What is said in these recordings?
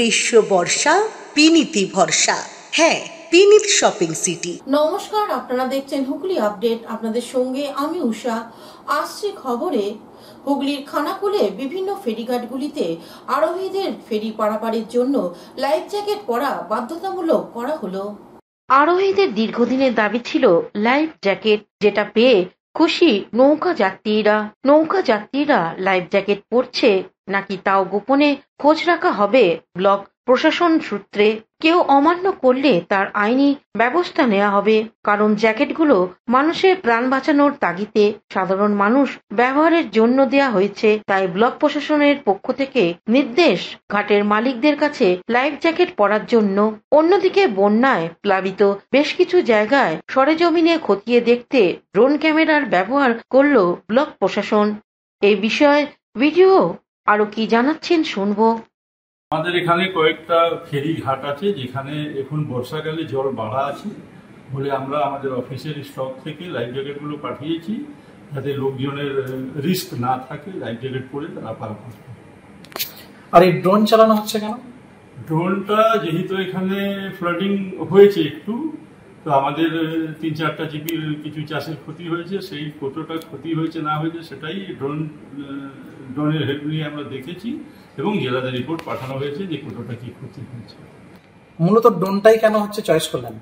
গ্রীষ্ম বর্ষা বিনীতি ভরসা। হ্যাঁ, বিনীত শপিং সিটি। নমস্কার, আপনারা দেখছেন হুগলি আপডেট। আপনাদের সঙ্গে আমি উষা। আসছে খবরে, হুগলির খানাকুলে বিভিন্ন ফেরিঘাটগুলিতে আরোহীদের ফেরি পারাপারের জন্য লাইফ জ্যাকেট পরা বাধ্যতামূলক করা হলো। আরোহীদের দীর্ঘদিনের দাবি ছিল লাইফ জ্যাকেট, যেটা পেয়ে খুশি নৌকা যাত্রীরা। লাইফ জ্যাকেট পরছে নাকি তাও গোপনে খোঁজ রাখা হবে ব্লক প্রশাসন সূত্রে। কেউ অমান্য করলে তার আইনি ব্যবস্থা নেওয়া হবে, কারণ জ্যাকেটগুলো মানুষের প্রাণ বাঁচানোর তাগিদে সাধারণ মানুষ ব্যবহারের জন্য দেয়া হয়েছে। তাই ব্লক প্রশাসনের পক্ষ থেকে নির্দেশ ঘাটের মালিকদের কাছে লাইফ জ্যাকেট পরার জন্য। অন্যদিকে বন্যায় প্লাবিত বেশ কিছু জায়গায় সরেজমিনে খতিয়ে দেখতে ড্রোন ক্যামেরার ব্যবহার করল ব্লক প্রশাসন। এই বিষয়ে ভিডিও আরো কি জানাচ্ছেন শুনবো। আমাদের এখানে কয়েকটা ফেরি ঘাট আছে যেখানে এখন বর্ষাকালে জল বাড়া আছে বলে আমরা আমাদের অফিসের স্টক থেকে লাইফ জ্যাকেটগুলো পাঠিয়েছি, যাতে লোকজনের রিস্ক না থাকে, লাইফ জ্যাকেট পরে তারা পারাপার করে। আর এই ড্রোন চালানো হচ্ছে কেন? ড্রোনটা যেহেতু এখানে ফ্লাডিং হয়েছে একটু, তো আমাদের 3-4টা জিপির কিছু চাষের ক্ষতি হয়েছে, সেই কতটা ক্ষতি হয়েছে না হয়েছে সেটাই ড্রোনের হেল্প নিয়ে আমরা দেখেছি এবং জেলাতে রিপোর্ট পাঠানো হয়েছে যে কতটা কি ক্ষতি হয়েছে। মূলত ড্রোনটাই কেন হচ্ছে চয়েস করলেন?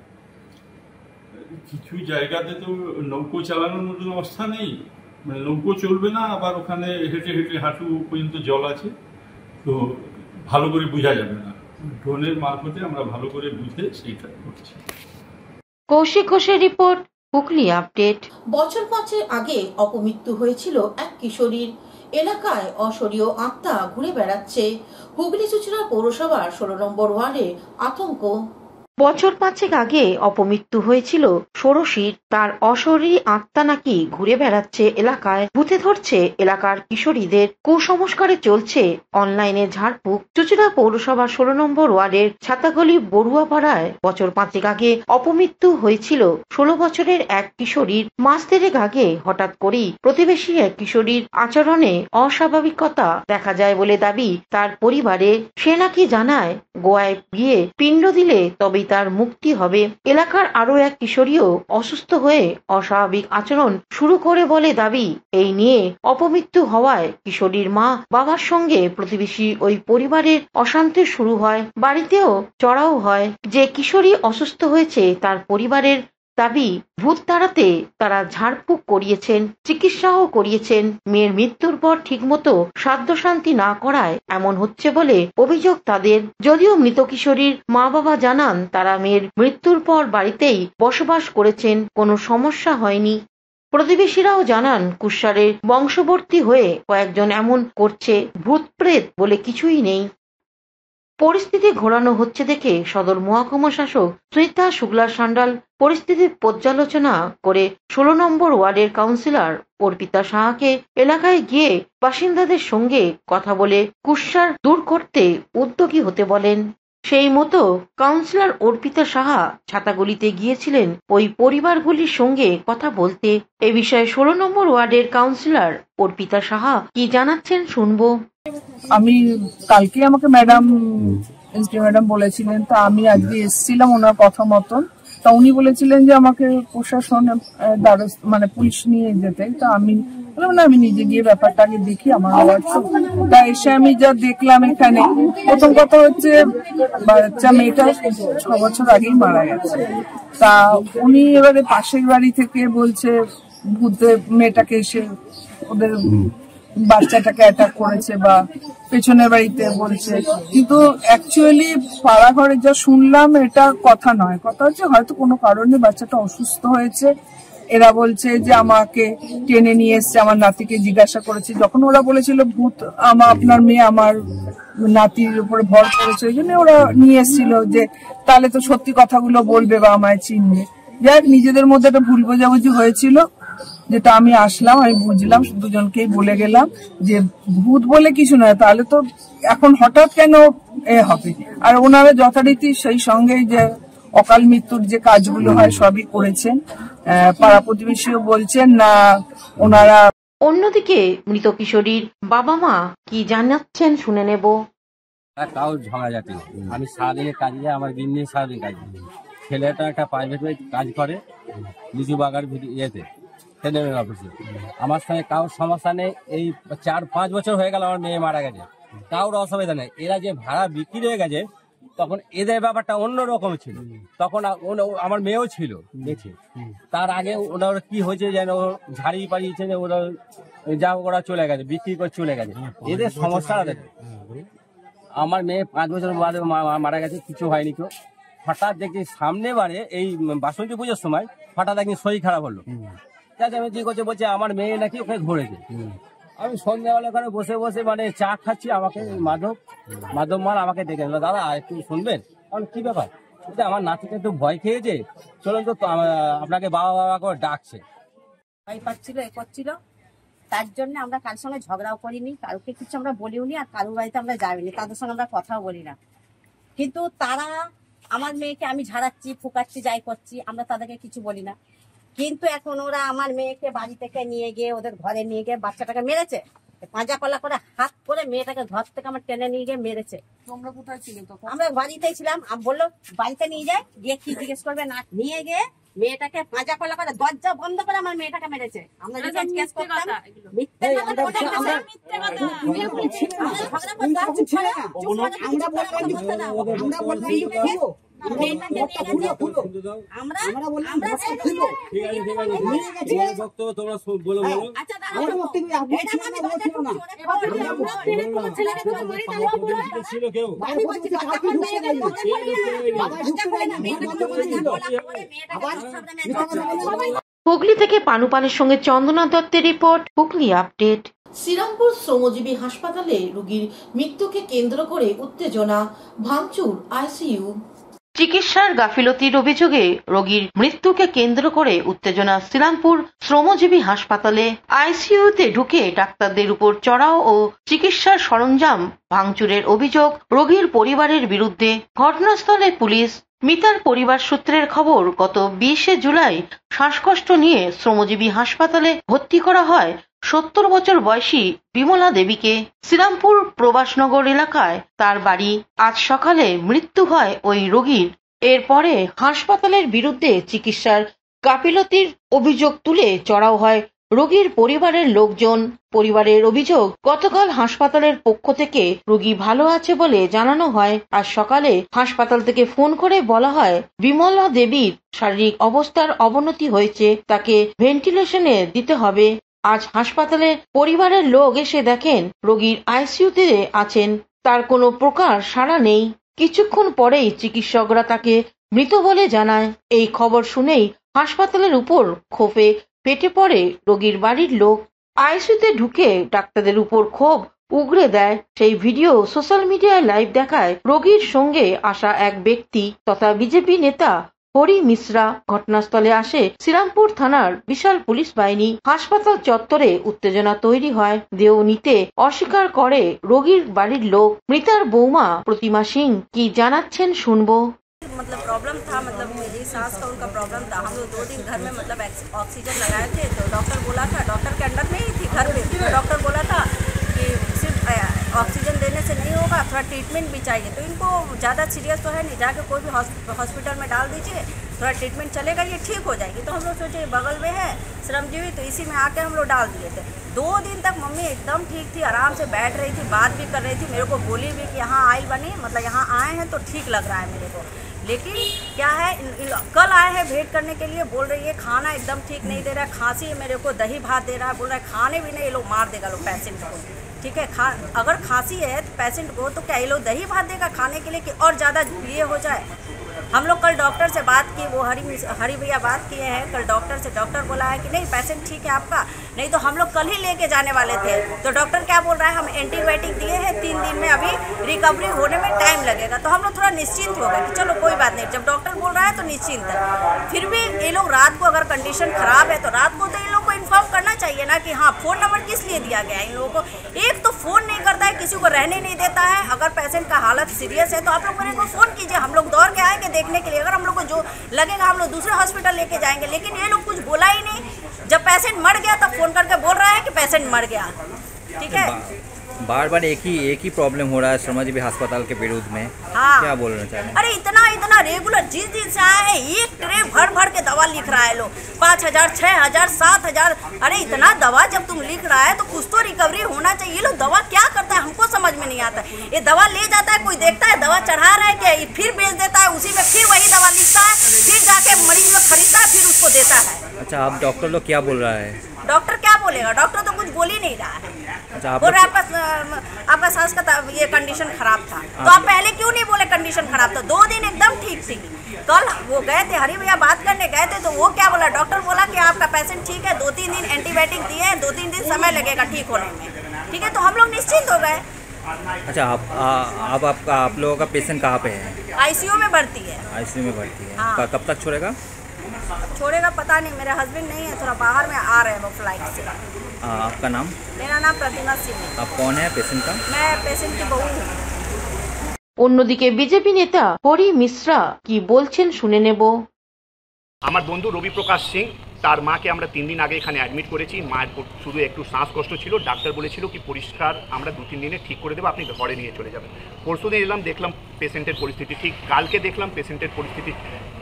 কিছু জায়গাতে তো নৌকো চালানোর মতন অবস্থা নেই, মানে নৌকো চলবে না, আবার ওখানে হেঁটে হেঁটে হাঁটু পর্যন্ত জল আছে, তো ভালো করে বোঝা যাবে না। ড্রোনের মারফতে আমরা ভালো করে বুঝে সেইটা করছি। কৌশিক ঘোষের রিপোর্ট, হুগলি আপডেট। বছর 5 আগে অপমৃত্যু হয়েছিল এক কিশোরীর। এলাকায় অশরীয় আত্মা ঘুরে বেড়াচ্ছে। হুগলি চুঁচুড়া পৌরসভার 16 নম্বর ওয়ার্ডে আতঙ্ক। বছর 5 আগে অপমৃত্যু হয়েছিল ষোড়শীর। তার অশরীরী আত্মা নাকি ঘুরে বেড়াচ্ছে এলাকায়, ভূতে ধরছে এলাকার কিশোরীদের। কুসংস্কারে চলছে অনলাইনে ঝাড়ফুঁক। চুঁচুড়া পৌরসভার 16 নম্বর ওয়ার্ডের ছাতাগলি বড়ুয়াপাড়ায় বছর 5 আগে অপমৃত্যু হয়েছিল 16 বছরের এক কিশোরীর। মাস 3 আগে হঠাৎ করেই প্রতিবেশী এক কিশোরীর আচরণে অস্বাভাবিকতা দেখা যায় বলে দাবি তার পরিবারে। সে নাকি জানায় গোয়ায় গিয়ে পিণ্ড দিলে তবে তার মুক্তি হবে। এলাকার আরো এক কিশোরীও অসুস্থ হয়ে অস্বাভাবিক আচরণ শুরু করে বলে দাবি। এই নিয়ে অপমৃত্যু হওয়ায় কিশোরীর মা বাবার সঙ্গে প্রতিবেশী ওই পরিবারের অশান্তি শুরু হয়। বাড়িতেও চড়াও হয়। যে কিশোরী অসুস্থ হয়েছে তার পরিবারের দাবি, ভূত তাড়াতে তারা ঝাড়ফুঁক করিয়েছেন, চিকিৎসাও করিয়েছেন। মেয়ের মৃত্যুর পর ঠিকমতো সাধ্য শান্তি না করায় এমন হচ্ছে বলে অভিযোগ তাদের। যদিও মৃত কিশোরীর মা বাবা জানান তারা মেয়ের মৃত্যুর পর বাড়িতেই বসবাস করেছেন, কোনো সমস্যা হয়নি। প্রতিবেশীরাও জানান কুৎসারে বংশবর্তী হয়ে কয়েকজন এমন করছে, ভূত প্রেত বলে কিছুই নেই। পরিস্থিতি ঘোরানো হচ্ছে দেখে সদর মহকুমা শাসক সুনিতা শুক্লা সান্যাল পরিস্থিতির পর্যালোচনা করে 16 নম্বর ওয়ার্ডের কাউন্সিলর অর্পিতা সাহাকে এলাকায় গিয়ে বাসিন্দাদের সঙ্গে কথা বলে কুৎসার দূর করতে উদ্যোগী হতে বলেন। সেই মতো কাউন্সিলর অর্পিতা সাহা ছাতাগুলিতে গিয়েছিলেন ওই পরিবারগুলির সঙ্গে কথা বলতে। এ বিষয়ে 16 নম্বর ওয়ার্ডের কাউন্সিলর অর্পিতা সাহা কি জানাচ্ছেন শুনবো। আমি কালকে আমাকে ম্যাডাম বলেছিলেন, তা আমি আজকে এসেছিলাম ওনার কথা মতন। তা উনি বলেছিলেন যে আমাকে প্রশাসন মানে পুলিশ নিয়ে যেতে। তা আমি বললাম না, আমি নিজে গিয়ে ব্যাপারটা আগে দেখি আমার তা এসে আমি যা দেখলাম এখানে, প্রথম কথা হচ্ছে বাচ্চা মেয়েটা 6 বছর আগেই মারা গেছে। তা উনি এবারে পাশের বাড়ি থেকে বলছে ভূতে মেয়েটাকে এসে ওদের বাচ্চাটাকে অ্যাটাক করেছে বা পেছনের বাড়িতে বলছে, কিন্তু অ্যাকচুয়ালি পাড়া ঘরে যা শুনলাম এটা কথা নয়। কথা হচ্ছে হয়তো কোনো কারণে বাচ্চাটা অসুস্থ হয়েছে। এরা বলছে যে আমাকে টেনে নিয়ে এসছে, আমার নাতিকে জিজ্ঞাসা করেছে। যখন ওরা বলেছিল ভূত আপনার মেয়ে আমার নাতির উপরে ভর করেছে, ওই জন্য ওরা নিয়ে এসেছিল যে তাহলে তো সত্যি কথাগুলো বলবে বা আমায় চিনবে। যাই হোক, নিজেদের মধ্যে একটা ভুল বোঝাবুঝি হয়েছিল, যেটা আমি আসলাম, আমি বুঝলাম, দুজনকেই বলে গেলাম যে ভূত বলে কিছু নয়, তাহলে তো এখন হঠাৎ কেন হবে। আর ওনারা যথারীতি সেই সঙ্গে যে অকাল মৃত্যুর যে কাজগুলো হয় সবই করেছেন। পাড়া প্রতিবেশীও বলছেন না ওনারা। অন্যদিকে মৃত কিশোরীর বাবা মা কি জানাচ্ছেন শুনে নেব। কাউ ঝগড়া যাতে না। আমি সারাদিনের কাজে যাই, আমার দিন নিয়ে সারাদিন কাজ করি। ছেলেটা একটা প্রাইভেট কাজ করে লিচু বাগার ইয়েতে সেনেমের অফিসে। আমার সঙ্গে কারোর সমস্যা নেই। এই 4-5 বছর হয়ে গেল আমার মেয়ে মারা গেছে, কারোর অসুবিধা নেই। এরা যে ভাড়া বিক্রি হয়ে গেছে তখন এদের ব্যাপারটা অন্যরকম ছিল। তখন আমার মেয়েও ছিল দেখছি। তার আগে ওনার কি হয়েছে যেন ঝাড়িয়ে পাড়িয়েছে, যে ওরা যা ওরা চলে গেছে, বিক্রি করে চলে গেছে। এদের সমস্যা দেখে। আমার মেয়ে 5 বছর বাদে মারা গেছে, কিছু হয়নি তো। হঠাৎ দেখি সামনে বারে এই বাসন্তী পুজোর সময় হঠাৎ একদিন শরীর খারাপ হলো। আমি কি করছে বলছে আমার মেয়ে নাকি ওখানে ধরেছে। আমি সন্ধ্যাবেলা ওখানে বসে বসে মানে চা খাচ্ছি, আমাকে মাধব মাল আমাকে ডেকে দিল, দাদা একটু শুনবেন? কারণ কি ব্যাপার? আমার নাতিটা একটু ভয় খেয়েছে, চলুন তো আপনাকে বাবা বাবা করে ডাকছে। ভয় পাচ্ছিল, এ করছিল, তার জন্য আমরা কারোর সঙ্গে ঝগড়াও করিনি, কারোকে কিছু আমরা বলিও নি, আর কারোর বাড়িতে আমরা যাইনি, তাদের সঙ্গে আমরা কথাও বলি না। কিন্তু তারা আমার মেয়েকে আমি ঝাড়াচ্ছি, ফুকাচ্ছি, যাই করছি, আমরা তাদেরকে কিছু বলি না। কিন্তু এখন ওরা আমার মেয়েকে বাড়ি থেকে নিয়ে গিয়ে ওদের ঘরে নিয়ে গিয়ে বাচ্চাটাকে মেরেছে, পাঁজা কলা করে হাত করে মেয়েটাকে ঘর থেকে আমার টেনে নিয়ে গিয়ে মেরেছে। তোমরা কোথায় ছিলে তখন? আমরা বাড়িতেই ছিলাম। বললো বাড়িতে নিয়ে যায়, গিয়ে কি জিজ্ঞেস করবে না, নিয়ে গিয়ে মেয়েটাকে পাঁজা কলা করে দরজা বন্ধ করে আমার মেয়েটাকে মেরেছে। আমরা জিজ্ঞেস করতাম মিথ্যে হুগলি থেকে পানুপালের সঙ্গে চন্দনা দত্তের রিপোর্ট, হুগলি আপডেট। শ্রীরামপুর শ্রমজীবী হাসপাতালে রোগীর মৃত্যুকে কেন্দ্র করে উত্তেজনা, ভাঙচুর আইসিইউ। চিকিৎসার গাফিলতির অভিযোগে রোগীর মৃত্যুকে কেন্দ্র করে উত্তেজনা শ্রীরামপুর শ্রমজীবী হাসপাতালে। আইসিইউতে ঢুকে ডাক্তারদের উপর চড়াও ও চিকিৎসার সরঞ্জাম ভাঙচুরের অভিযোগ রোগীর পরিবারের বিরুদ্ধে। ঘটনাস্থলে পুলিশ। মিতার পরিবার সূত্রের খবর, গত 20 জুলাই শ্বাসকষ্ট নিয়ে শ্রমজীবী হাসপাতালে ভর্তি করা হয় 70 বছর বয়সী বিমলা দেবীকে। শ্রীরামপুর প্রবাসনগর এলাকায় তার বাড়ি। আজ সকালে মৃত্যু হয় ওই রোগীর। এরপরে হাসপাতালের বিরুদ্ধে চিকিৎসার গাফিলতির অভিযোগ তুলে চড়াও হয় রোগীর পরিবারের লোকজন। পরিবারের অভিযোগ, গতকাল হাসপাতালের পক্ষ থেকে রোগী ভালো আছে বলে জানানো হয়। আজ সকালে হাসপাতাল থেকে ফোন করে বলা হয় বিমলা দেবীর শারীরিক অবস্থার অবনতি হয়েছে, তাকে ভেন্টিলেশনে দিতে হবে। আজ হাসপাতালে পরিবারের লোক এসে দেখেন রোগীর আইসিইউতে আছেন, তার কোনো প্রকার সাড়া নেই। কিছুক্ষণ পরেই চিকিৎসকরা তাকে মৃত বলে জানায়। এই খবর শুনেই হাসপাতালের উপর ক্ষোভে ফেটে পড়ে রোগীর বাড়ির লোক। আইসিইউতে ঢুকে ডাক্তারদের উপর ক্ষোভ উগরে দেয়। সেই ভিডিও সোশ্যাল মিডিয়ায় লাইভ দেখায় রোগীর সঙ্গে আসা এক ব্যক্তি তথা বিজেপি নেতা হরি মিশ্রা। ঘটনাস্থলে আসে শ্রীরামপুর থানার বিশাল পুলিশ বাহিনী। হাসপাতাল চত্বরে উত্তেজনা তৈরি হয়। দেহ নিতে অস্বীকার করে রোগীর বাড়ির লোক। মৃতার বৌমা প্রতিমা সিং কি জানাচ্ছেন শুনবো। मतलब प्रॉब्लम था, मतलब मेरी सास का उनका प्रॉब्लम था। हम लोग 2 दिन घर में मतलब ऑक्सीजन लगाए थे, तो डॉक्टर बोला था, डॉक्टर के अंडर में ही थी घर में, तो डॉक्टर बोला था कि सिर्फ ऑक्सीजन देने से नहीं होगा, थोड़ा ट्रीटमेंट भी चाहिए। तो इनको ज़्यादा सीरियस तो है नहीं, जाके कोई भी हॉस्पिटल में डाल दीजिए, थोड़ा ट्रीटमेंट चलेगा, ये ठीक हो जाएगी। तो हम लोग सोचे बगल में है श्रमजीवी, तो इसी में आके हम लोग डाल दिए थे। 2 दिन तक मम्मी एकदम ठीक थी, आराम से बैठ रही थी, बात भी कर रही थी, मेरे को बोली भी कि यहाँ आई बनी, मतलब यहाँ आए हैं तो ठीक लग रहा है मेरे को। लेकिन क्या है, कल आए हैं वेट करने के लिए, बोल रही है खाना एकदम ठीक नहीं दे रहा है, खांसी है, मेरे को दही भात दे रहा है, बोल रहा है खाने भी नहीं, ये लोग मार देगा लोग पेशेंट को। ठीक है, अगर खांसी है तो पेशेंट को, तो क्या ये लोग दही भात देगा खाने के लिए कि और ज़्यादा ये हो जाए। हम लोग कल डॉक्टर से बात की, वो हरी भैया बात किए हैं कल डॉक्टर से। डॉक्टर बोला है कि नहीं पेशेंट ठीक है आपका, नहीं तो हम लोग कल ही लेके जाने वाले थे। तो डॉक्टर क्या बोल रहा है, हम एंटीबायोटिक दिए हैं, 3 दिन में अभी रिकवरी होने में टाइम लगेगा। तो हम लोग थोड़ा निश्चिंत हो गए कि चलो कोई बात नहीं, जब डॉक्टर बोल रहा है तो निश्चिंत है। फिर भी ये लोग रात को अगर कंडीशन खराब है तो रात को तो इन लोग को इन्फॉर्म करना चाहिए ना कि हाँ फ़ोन नंबर किस लिए दिया गया है इन लोगों को। एक तो फ़ोन नहीं करता है, किसी को रहने नहीं देता है। अगर पेशेंट का हालत सीरियस है तो आप लोग मेरे को फ़ोन कीजिए, हम लोग दौड़ के आएंगे देखने के लिए। अगर हम लोग को जो लगेगा हम लोग दूसरे हॉस्पिटल लेके जाएंगे। लेकिन ये लोग कुछ बोला ही नहीं। जब पेशेंट मर गया तब फोन करके बोल रहा है कि पेशेंट मर गया। ठीक है, बार बार एक ही प्रॉब्लम हो रहा है श्रमाजीवी अस्पताल के विरुद्ध में। हाँ। क्या बोलना चाह रहे हैं? अरे इतना रेगुलर जिस से आया है, एक ट्रे भर के दवा लिख रहा है लोग, 5,000, 6,000, 7,000। अरे इतना दवा जब तुम लिख रहा है तो कुछ तो रिकवरी होना चाहिए। लोग दवा क्या करता है हमको समझ में नहीं आता। ये दवा ले जाता है, कोई देखता है दवा चढ़ा रहा है क्या, फिर बेच देता है, उसी में फिर वही दवा लिखता है, फिर जाके मरीज लोग खरीदता है, फिर उसको देता है। अच्छा, अब डॉक्टर लोग क्या बोल रहा है? डॉक्टर क्या बोलेगा, डॉक्टर तो कुछ बोल ही नहीं रहा है। अच्छा, बोल रहा है आपका सांस का ये कंडीशन खराब था, तो आप पहले क्यों नहीं बोले कंडीशन खराब था? 2 दिन एकदम ठीक थी। कल वो गए थे, हरी भैया बात करने गए थे, तो वो क्या बोला, डॉक्टर बोला कि आपका पेशेंट ठीक है, 2-3 दिन एंटीबायोटिक दिए हैं, 2-3 दिन समय लगेगा ठीक होने में। ठीक है, तो हम लोग निश्चिंत हो गए। अच्छा, अब आप लोगों का पेशेंट कहाँ पे है? आईसीयू में भर्ती है। आईसीयू में भर्ती है। हाँ। कब तक छोड़ेगा? छोड़ेगा पता नहीं, मेरे हस्बैंड नहीं है, थोड़ा बाहर में आ रहे हैं वो फ्लाइट से। आपका नाम? मेरा नाम प्रतिमा सिंह है। आप कौन है पेशेंट का? मैं पेशेंट की बहू हूँ। অন্যদিকে বিজেপি নেতা হরি মিশ্রা কি বলছেন শুনে নেব। আমার বন্ধু রবি প্রকাশ সিং, তার মাকে আমরা 3 দিন আগে এখানে অ্যাডমিট করেছি। মায়ের শুধু একটু শ্বাসকষ্ট ছিল, ডাক্তার বলেছিল কি পরিষ্কার আমরা 2-3 দিনে ঠিক করে দেবো, আপনি ঘরে নিয়ে চলে যাবেন। পরশুদিন এলাম, দেখলাম পেশেন্টের পরিস্থিতি ঠিক, কালকে দেখলাম পেশেন্টের পরিস্থিতি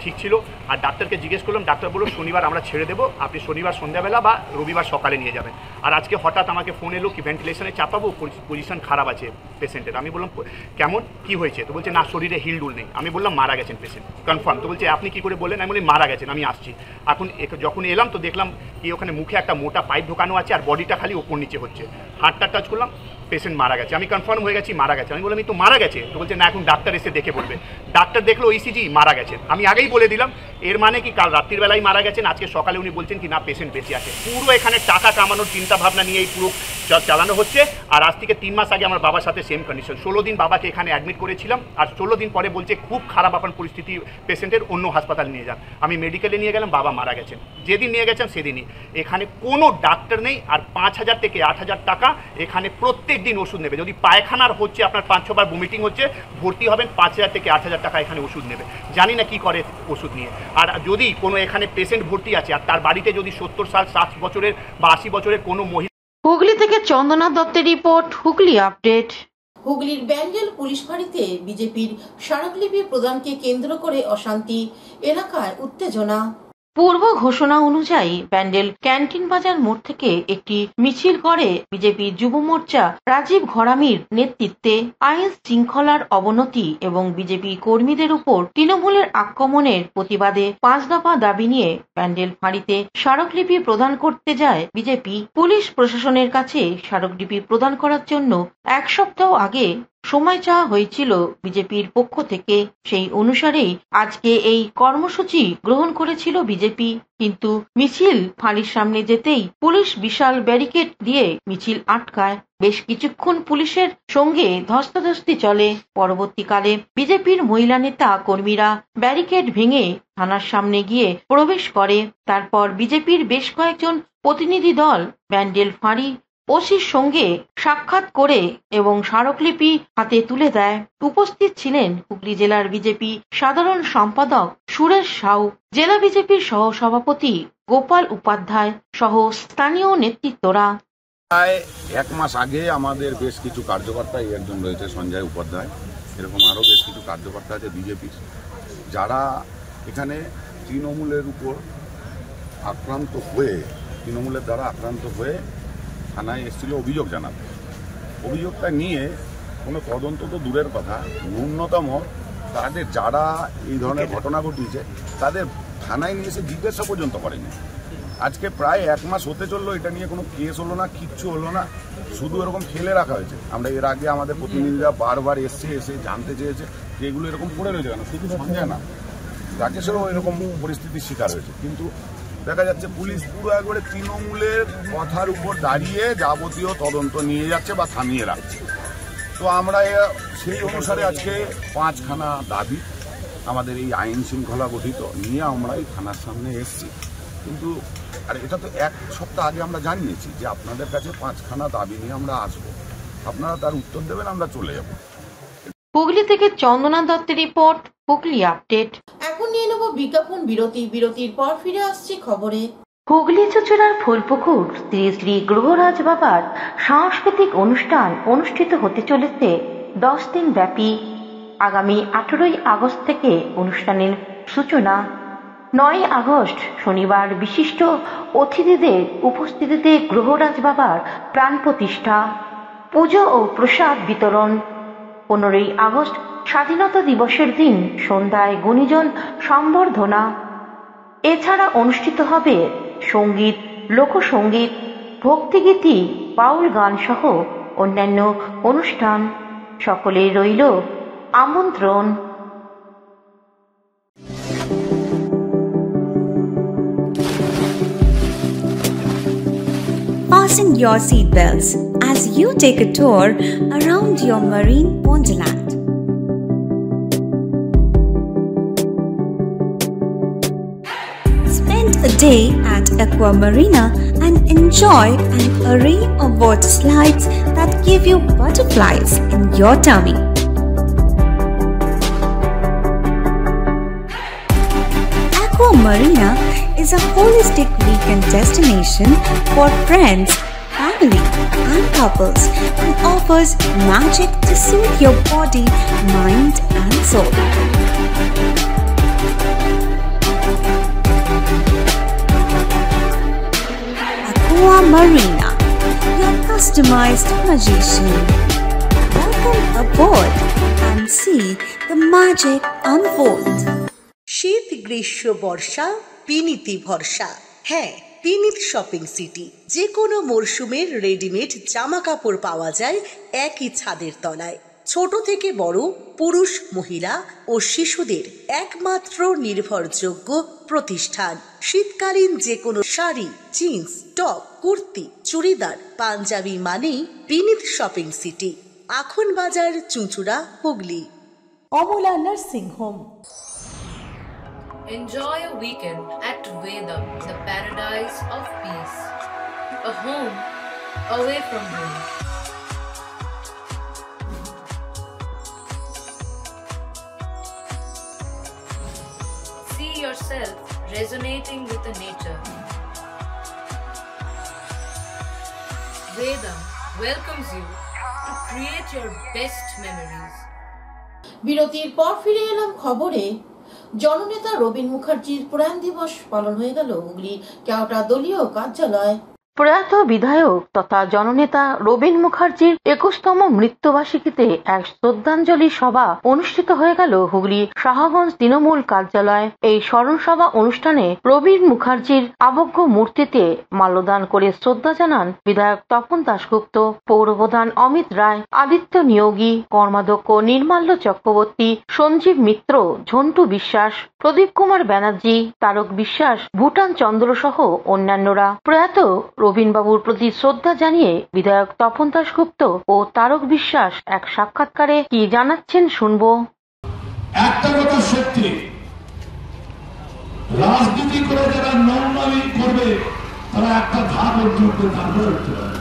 ঠিক ছিল। আর ডাক্তারকে জিজ্ঞেস করলাম, ডাক্তার বলল শনিবার আমরা ছেড়ে দেবো, আপনি শনিবার সন্ধ্যাবেলা বা রবিবার সকালে নিয়ে যাবেন। আর আজকে হঠাৎ আমাকে ফোন এলো কি ভেন্টিলেশনে চাপাবো, পজিশন খারাপ আছে পেশেন্টের। আমি বললাম কেমন কি হয়েছে, তো বলছে না শরীরে হিলডুল নেই। আমি বললাম মারা গেছেন পেশেন্ট কনফার্ম, তো বলছে আপনি কি করে বললেন? আমি বলি মারা গেছেন, আমি আসছি। এখন যখন এলাম তো দেখলাম কি ওখানে মুখে একটা মোটা পাইপ ঢোকানো আছে আর বডিটা খালি ওপর নিচে হচ্ছে। হাতটা টাচ করলাম, পেশেন্ট মারা গেছে। আমি কনফার্ম হয়ে গেছি মারা গেছে। আমি বললাম তো মারা গেছে, তো বলছে না এখন ডাক্তার এসে দেখে বলবে। ডাক্তার দেখলো ইসিজি মারা গেছেন। আমি আগেই বলে দিলাম এর মানে কি কাল রাত্রির বেলায় মারা গেছেন, আজকে সকালে উনি বলছেন কি না পেশেন্ট বেঁচে আছে। পুরো এখানে টাকা কামানোর চিন্তা ভাবনা নিয়ে এই পুরো চালানো হচ্ছে। আর আজ থেকে 3 মাস আগে আমার বাবার সাথে সেম কন্ডিশন, 16 দিন বাবাকে এখানে অ্যাডমিট করেছিলাম। আর 16 দিন পরে বলছে খুব খারাপ আপনার পরিস্থিতি, পেশেন্টের অন্য হাসপাতাল নিয়ে যান। আমি মেডিকেলে নিয়ে গেলাম, বাবা মারা গেছেন। যেদিন নিয়ে গেছেন সেদিনই এখানে কোনো ডাক্তার নেই। আর 5,000 থেকে 8,000 টাকা এখানে প্রত্যেক দিন ওষুধ নেবে। যদি পায়খানার হচ্ছে আপনার 5-6 বার ভমিটিং হচ্ছে, ভর্তি হবেন 5,000 থেকে 8,000 টাকা এখানে ওষুধ নেবে। জানি না কি করে ওষুধ নিয়ে। আর যদি কোনো এখানে পেশেন্ট ভর্তি আছে আর তার বাড়িতে যদি 70 সাল 60 বছরের বা 80 বছরের কোনো মহিলা। হুগলি থেকে চন্দনা দত্তের রিপোর্ট, হুগলি আপডেট। হুগলির ব্যান্ডেল পুলিশ ফাঁড়িতে বিজেপির স্মারকলিপি প্রদানকে কেন্দ্র করে অশান্তি, এলাকায় উত্তেজনা। পূর্ব ঘোষণা অনুযায়ী ব্যান্ডেল ক্যান্টিন বাজার মোড় থেকে একটি মিছিল করে বিজেপি যুব মোর্চা রাজীব ঘরামির নেতৃত্বে। আইন শৃঙ্খলার অবনতি এবং বিজেপি কর্মীদের উপর তৃণমূলের আক্রমণের প্রতিবাদে 5 দফা দাবি নিয়ে ব্যান্ডেল ফাঁড়িতে স্মারকলিপি প্রদান করতে যায় বিজেপি। পুলিশ প্রশাসনের কাছে স্মারকলিপি প্রদান করার জন্য 1 সপ্তাহ আগে সময় চাওয়া হয়েছিল বিজেপির পক্ষ থেকে। সেই অনুসারেই আজকে এই কর্মসূচি গ্রহণ করেছিল বিজেপি। কিন্তু মিছিল ফাঁড়ির সামনে যেতেই পুলিশ বিশাল ব্যারিকেড দিয়ে মিছিল আটকায়। বেশ কিছুক্ষণ পুলিশের সঙ্গে ধস্তাধস্তি চলে। পরবর্তীকালে বিজেপির মহিলা নেতা কর্মীরা ব্যারিকেড ভেঙে থানার সামনে গিয়ে প্রবেশ করে। তারপর বিজেপির বেশ কয়েকজন প্রতিনিধি দল ব্যান্ডেল ফাঁড়ি ওসির সঙ্গে সাক্ষাৎ করে এবং স্মারকলিপি হাতে তুলে দেয়। উপস্থিত ছিলেন হুগলি জেলার বিজেপি সাধারণ সম্পাদক সুরেশ সাউ, জেলা বিজেপির সহ সভাপতি গোপাল উপাধ্যায় সহ স্থানীয় নেতৃত্বরা। প্রায় 1 মাস আগে আমাদের বেশ কিছু কার্যকর্তা, একজন রয়েছে সঞ্জয় উপাধ্যায়, এরকম আরও বেশ কিছু কার্যকর্তা আছে বিজেপির, যারা এখানে তৃণমূলের উপর আক্রান্ত হয়ে, তৃণমূলের দ্বারা আক্রান্ত হয়ে থানায় এসেছিল অভিযোগ জানাতে। অভিযোগটা নিয়ে কোনো তদন্ত তো দূরের কথা, ন্যূনতম তাদের যারা এই ধরনের ঘটনা ঘটিয়েছে তাদের থানায় নিয়ে এসে জিজ্ঞাসা পর্যন্ত করেনি। আজকে প্রায় 1 মাস হতে চললো, এটা নিয়ে কোনো কেস হলো না, কিচ্ছু হলো না, শুধু এরকম ফেলে রাখা হয়েছে। আমরা এর আগে আমাদের প্রতিনিধিরা বারবার এসে জানতে চেয়েছে যে এগুলো এরকম পড়ে রয়েছে কেন। শুধু সঞ্জয় না, রাকেশেরও এরকম পরিস্থিতির শিকার হয়েছে। কিন্তু দেখা যাচ্ছে পুলিশ পুরো একবারে তৃণমূলের কথার উপর দাঁড়িয়ে যাবতীয় তদন্ত নিয়ে যাচ্ছে বা থামিয়ে রাখছে। তো আমরা সেই অনুসারে আজকে 5খানা দাবি আমাদের এই আইন শৃঙ্খলা গঠিত নিয়ে আমরা এই থানার সামনে এসেছি। কিন্তু আর এটা তো 1 সপ্তাহ আগে আমরা জানিয়েছি যে আপনাদের কাছে 5খানা দাবি নিয়ে আমরা আসবো, আপনারা তার উত্তর দেবেন, আমরা চলে যাব। হুগলি থেকে চন্দনা দত্তের রিপোর্ট, হুগলি আপডেট। এখন নিয়ে নেব বিজ্ঞাপন বিরতির পর ফিরে আসছি খবরে। হুগলি চুঁচুড়ার ফুলপুকুর শ্রী শ্রী গ্রহরাজ বাবার সাংস্কৃতিক অনুষ্ঠান অনুষ্ঠিত হতে চলেছে 10 দিন ব্যাপী। আগামী 18ই আগস্ট থেকে অনুষ্ঠানের সূচনা। 9 আগস্ট শনিবার বিশিষ্ট অতিথিদের উপস্থিতিতে গ্রহরাজ বাবার প্রাণ প্রতিষ্ঠা, পুজো ও প্রসাদ বিতরণ। 15ই আগস্ট স্বাধীনতা দিবসের দিন সন্ধ্যায় গুণীজন সম্বর্ধনা। এছাড়া অনুষ্ঠিত হবে সঙ্গীত, লোকসঙ্গীত, ভক্তিগীতি, বাউল গান সহ অন্যান্য অনুষ্ঠান। সকলের রইল আমন্ত্রণ। Fasten your seatbelts as you take a tour around your marine wonderland. Spend a day at Aqua Marina and enjoy an array of water slides that give you butterflies in your tummy. Aqua Marina is a holistic weekend destination for friends, family, and couples and offers magic to soothe your body, mind, and soul. Aqua Marina, your customized magician. Welcome aboard and see the magic unfold. শীত, গ্রীষ্ম, বর্ষা, পিনিতি ভরসা। হ্যাঁ, পিনিত shopping city. যে কোনো মরশুমের readymade জামা কাপড় পাওয়া যায় একই ছাদের তলায়। ছোট থেকে বড়, পুরুষ, মহিলা ও শিশুদের একমাত্র নির্ভরযোগ্য প্রতিষ্ঠান। শীতকালীন যে কোনো শাড়ি, জিন্স, টপ, কুর্তি, চুড়িদার, পাঞ্জাবি মানেই পিনিত শপিং সিটি। আখন বাজার, চুঁচুড়া, Hooghly. Amala nursing home. Enjoy a weekend at Vedam, the paradise of peace. A home away from home. See yourself resonating with the nature. Vedam welcomes you to create your best memories. বিরতির পর ফিরে এলাম খবরে। জননেতা রবীন মুখার্জির প্রয়াণ দিবস পালন হয়ে গেল হুগলি কেওটা দলীয় কার্যালয়। প্রয়াত বিধায়ক তথা জননেতা রবীন মুখার্জির 21তম মৃত্যুবার্ষিকীতে এক শ্রদ্ধাঞ্জলি সভা অনুষ্ঠিত হয়ে গেল হুগলি শাহগঞ্জ তৃণমূল কার্যালয়। এই স্মরণ সভা অনুষ্ঠানে রবীন মুখার্জির আবক্ষ মূর্তিতে মাল্যদান করে শ্রদ্ধা জানান বিধায়ক তপন দাশগুপ্ত, পৌরপ্রধান অমিত রায়, আদিত্য নিয়োগী, কর্মাধ্যক্ষ নির্মাল্য চক্রবর্তী, সঞ্জীব মিত্র, ঝন্টু বিশ্বাস, প্রদীপ কুমার ব্যানার্জি, তারক বিশ্বাস, ভুটান চন্দ্র সহ অন্যান্যরা। প্রয়াত রবীনবাবুর প্রতি শ্রদ্ধা জানিয়ে বিধায়ক তপন দাশগুপ্ত ও তারক বিশ্বাস এক সাক্ষাৎকারে কি জানাচ্ছেন শুনবো। একটা কথা সত্যি, রাজনীতি করে যারা নর্মালি করবে তারা একটা ধাপ অর্জন করে তারপরে উঠতে পারে,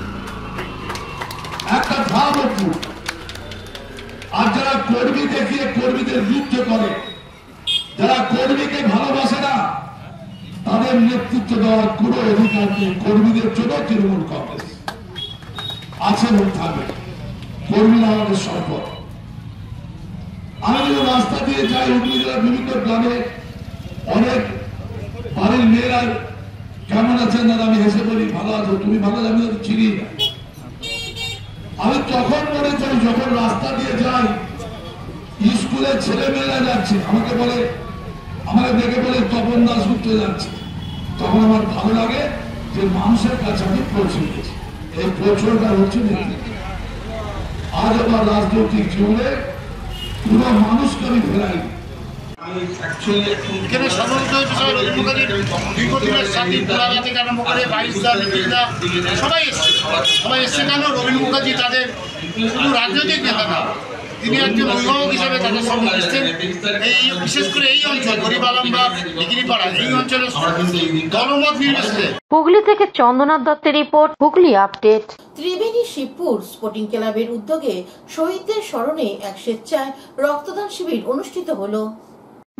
একটা ধাপ অর্জন। আর যারা কর্মী দেখিয়ে কর্মীদের বিরুদ্ধে করে, যারা কর্মীকে ভালোবাসে না, তাদের নেতৃত্ব দেওয়ার কোন অধিকার নেই। কর্মীদের জন্য তৃণমূল কংগ্রেস আছে এবং থাকবে। কর্মীরা আমাদের সম্পদ। আমি যখন রাস্তা দিয়ে যাই হুগলি জেলার বিভিন্ন গ্রামে, অনেক বাড়ির মেয়েরা কেমন আছেন দাদা, আমি হেসে বলি ভালো আছো, তুমি ভালো, আমি চিনি না। আমি তখন মনে করি যখন রাস্তা দিয়ে যাই, স্কুলের ছেলে মেয়েরা যাচ্ছে, আমাকে বলে, আমাকে দেখে বলে তপন দাশগুপ্ত যাচ্ছে, তখন আমার ভালো লাগে যে মানুষের কাছে আমি পৌঁছে গেছি। এই পৌঁছটা হচ্ছে নেতৃত্ব। আজ আমার রাজনৈতিক জীবনে কোন মানুষকে আমি ফেরাইনি। এখানে সমস্ত বিষয় রবীন মুখার্জির দীর্ঘদিনের সাথী, পুরানা থেকে আরম্ভ করে বাইশদা, নিখিলদা সবাই এসছে কেন? রবীন মুখার্জি তাদের শুধু রাজনৈতিক নেতা না, তিনি একজন অভিভাবক হিসেবে তাদের সঙ্গে এসছেন। এই বিশেষ করে এই অঞ্চল হরিবালামবাগ, ডিগ্রিপাড়া, এই অঞ্চলে দলমত নির্বিশেষে। হুগলি থেকে চন্দ্রনাথ দত্তের report, Hooghly update. Tribeni Shibpur sporting ক্লাবের উদ্যোগে শহীদদের স্মরণে এক স্বেচ্ছায় রক্তদান শিবির অনুষ্ঠিত হলো।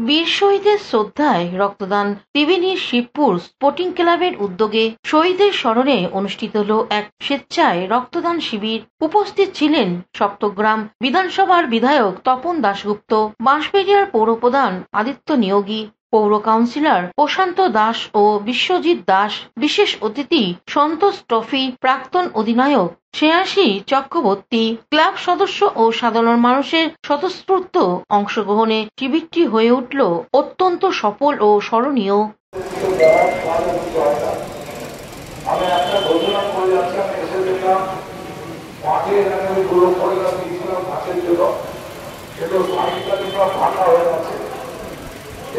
বীর শহীদের শ্রদ্ধায় রক্তদান ত্রিবেণীর শিবপুর স্পোর্টিং ক্লাবের উদ্যোগে শহীদের স্মরণে অনুষ্ঠিত হল এক স্বেচ্ছায় রক্তদান শিবির। উপস্থিত ছিলেন সপ্তগ্রাম বিধানসভার বিধায়ক তপন দাশগুপ্ত, বাঁশবেড়িয়ার পৌরপ্রধান আদিত্য নিয়োগী, পৌর কাউন্সিলর প্রশান্ত দাস ও বিশ্বজিৎ দাস, বিশেষ অতিথি সন্তোষ ট্রফি প্রাক্তন অধিনায়ক শ্রেয়াসী চক্রবর্তী। ক্লাব সদস্য ও সাধারণ মানুষের স্বতঃস্ফূর্ত অংশগ্রহণে শিবিরটি হয়ে উঠল অত্যন্ত সফল ও স্মরণীয়।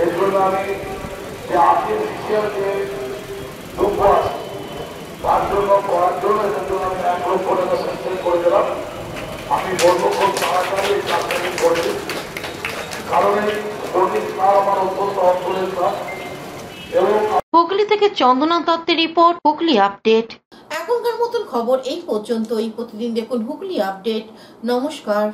এর জন্য আমি যে আর্টিফিশিয়াল যে দ্রব্য আছে তার জন্য করার জন্য এটার জন্য আমি 1 লক্ষ টাকা স্যাংশন করে দিলাম। আমি বলবো খুব তাড়াতাড়ি এই কাজটাকে করছি, কারণ এই স্পোর্টিং ক্লাব আমার অত্যন্ত অঞ্চলের ক্লাব। এবং হুগলি থেকে চন্দনা দত্তের রিপোর্ট, হুগলি আপডেট। এখনকার মতন খবর এই পর্যন্তই। প্রতিদিন দেখুন হুগলি আপডেট। নমস্কার।